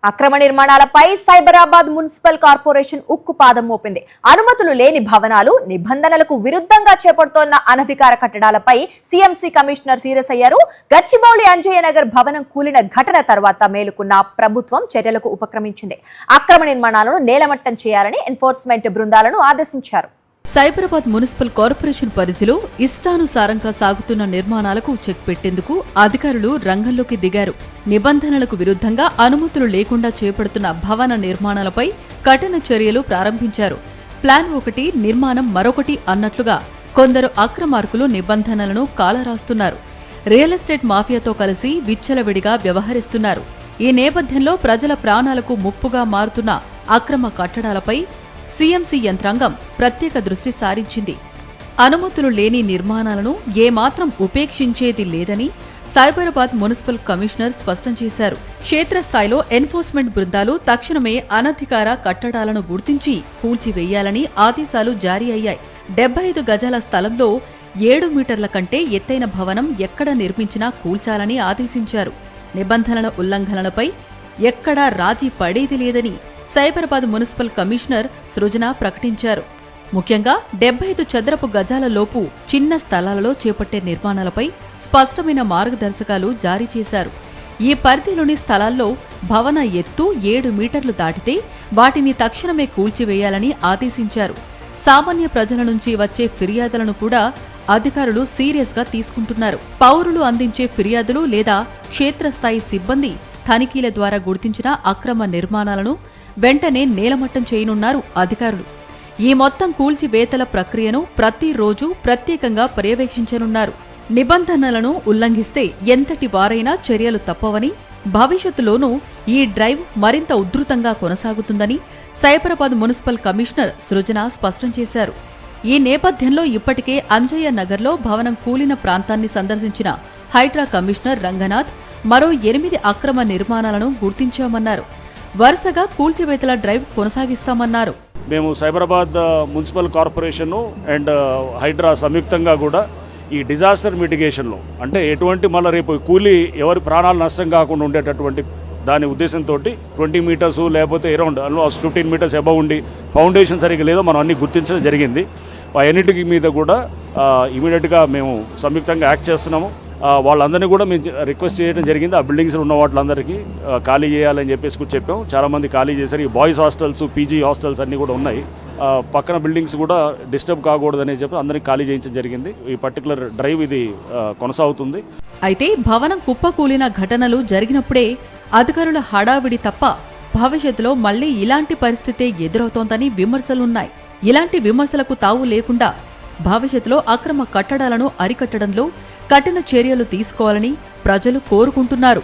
అక్రమ నిర్మాణాలపై Cyberabad municipal corporation ఉక్కుపాదం మోపింది. అనుమతులు లేని భవనాలు, నిబంధనలకు విరుద్ధంగా చేపడుతోన్న అనధికార కట్టడాలపై సీఎంసీ కమిషనర్ సీరియస్ అయ్యారు. గచ్చిబౌలి అంజయ్య నగర్ భవనం కూలిన ఘటన తర్వాత మేలుకున్న ప్రభుత్వం చర్యలకు ఉపక్రమించింది. అక్రమ నిర్మాణాలను నేలమట్టం చేయాలని ఎన్ఫోర్స్మెంట్ బృందాలను ఆదేశించారు. సైబరాబాద్ మున్సిపల్ కార్పొరేషన్ పరిధిలో ఇష్టానుసారంగా సాగుతున్న నిర్మాణాలకు చెక్ పెట్టేందుకు అధికారులు రంగంలోకి దిగారు. నిబంధనలకు విరుద్ధంగా అనుమతులు లేకుండా చేపడుతున్న భవన నిర్మాణాలపై కఠిన చర్యలు ప్రారంభించారు. ప్లాన్ ఒకటి, నిర్మాణం మరొకటి అన్నట్లుగా కొందరు అక్రమార్కులు నిబంధనలను కాలరాస్తున్నారు. రియల్ ఎస్టేట్ మాఫియాతో కలిసి విచ్చలవిడిగా వ్యవహరిస్తున్నారు. ఈ నేపథ్యంలో ప్రజల ప్రాణాలకు ముప్పుగా మారుతున్న అక్రమ కట్టడాలపై సీఎంసీ యంత్రాంగం ప్రత్యేక దృష్టి సారించింది. అనుమతులు లేని నిర్మాణాలను ఏమాత్రం ఉపేక్షించేది లేదని సైబరాబాద్ మున్సిపల్ కమిషనర్ స్పష్టం చేశారు. క్షేత్రస్థాయిలో ఎన్ఫోర్స్మెంట్ బృందాలు తక్షణమే అనధికార కట్టడాలను గుర్తించి కూల్చివేయాలని ఆదేశాలు జారీ అయ్యాయి. 75 గజాల స్థలంలో 7 మీటర్ల కంటే ఎత్తైన భవనం ఎక్కడ నిర్మించినా కూల్చాలని ఆదేశించారు. నిబంధనల ఉల్లంఘనలపై ఎక్కడా రాజీ పడేది లేదని సైబరాబాద్ మున్సిపల్ కమిషనర్ సృజన ప్రకటించారు. ముఖ్యంగా 75 చదరపు గజాల లోపు చిన్న స్థలాలలో చేపట్టే నిర్మాణాలపై స్పష్టమైన మార్గదర్శకాలు జారీ చేశారు. ఈ పరిధిలోని స్థలాల్లో భవన ఎత్తు 7 మీటర్లు దాటితే వాటిని తక్షణమే కూల్చివేయాలని ఆదేశించారు. సామాన్య ప్రజల నుంచి వచ్చే ఫిర్యాదులను కూడా అధికారులు సీరియస్గా తీసుకుంటున్నారు. పౌరులు అందించే ఫిర్యాదులు లేదా క్షేత్రస్థాయి సిబ్బంది తనిఖీల ద్వారా గుర్తించిన అక్రమ నిర్మాణాలను వెంటనే నేలమట్టం చేయనున్నారు అధికారులు. ఈ మొత్తం కూల్చివేతల ప్రక్రియను ప్రతిరోజు ప్రత్యేకంగా పర్యవేక్షించనున్నారు. నిబంధనలను ఉల్లంఘిస్తే ఎంతటి వారైనా చర్యలు తప్పవని, భవిష్యత్తులోనూ ఈ డ్రైవ్ మరింత ఉధృతంగా కొనసాగుతుందని సైబరాబాద్ మున్సిపల్ కమిషనర్ సృజన స్పష్టం చేశారు. ఈ నేపథ్యంలో ఇప్పటికే అంజయ్య నగర్లో భవనం కూలిన ప్రాంతాన్ని సందర్శించిన హైడ్రా కమిషనర్ రంగనాథ్ మరో 8 అక్రమ నిర్మాణాలను గుర్తించామన్నారు. వరుసగా కూల్చివేతల డ్రైవ్ కొనసాగిస్తామన్నారు. మేము Cyberabad municipal corporation and Hydraa సంయుక్తంగా కూడా ఈ డిజాస్టర్ మిటిగేషన్లో అంటే ఎటువంటి మళ్ళీ రేపు కూలి ఎవరి ప్రాణాలు నష్టం కాకుండా ఉండేటటువంటి దాని ఉద్దేశంతో 20 మీటర్స్ లేకపోతే అరౌండ్ 15 మీటర్స్ అబవ్ ఉండి ఫౌండేషన్ సరిగ్గా లేదో మనం అన్ని గుర్తించడం జరిగింది. అన్నిటికీ మీద కూడా ఇమీడియట్గా మేము సంయుక్తంగా యాక్ట్ చేస్తున్నాము. వాళ్ళందరినీ కూడా మేము రిక్వెస్ట్ చేయడం జరిగింది. ఆ బిల్డింగ్స్లో ఉన్న వాటిలందరికీ ఖాళీ చేయాలని చెప్పేసి కూడా చెప్పాం. చాలామంది ఖాళీ చేశారు. ఈ బాయ్స్ హాస్టల్స్, పీజీ హాస్టల్స్ అన్నీ కూడా ఉన్నాయి. పక్కన బిల్డింగ్స్ కూడా డిస్టర్బ్ కాకూడదని చెప్పి అందరినీ ఖాళీ చేయించడం జరిగింది. ఈ పర్టికులర్ డ్రైవ్ ఇది కొనసాగుతుంది. అయితే భవనం కుప్పకూలిన ఘటనలు జరిగినప్పుడే అధికారుల హడావిడి తప్ప భవిష్యత్తులో మళ్లీ ఇలాంటి పరిస్థితే ఎదురవుతోందని విమర్శలున్నాయి. ఇలాంటి విమర్శలకు తావు లేకుండా భవిష్యత్తులో అక్రమ కట్టడాలను అరికట్టడంలో కఠిన చర్యలు తీసుకోవాలని ప్రజలు కోరుకుంటున్నారు.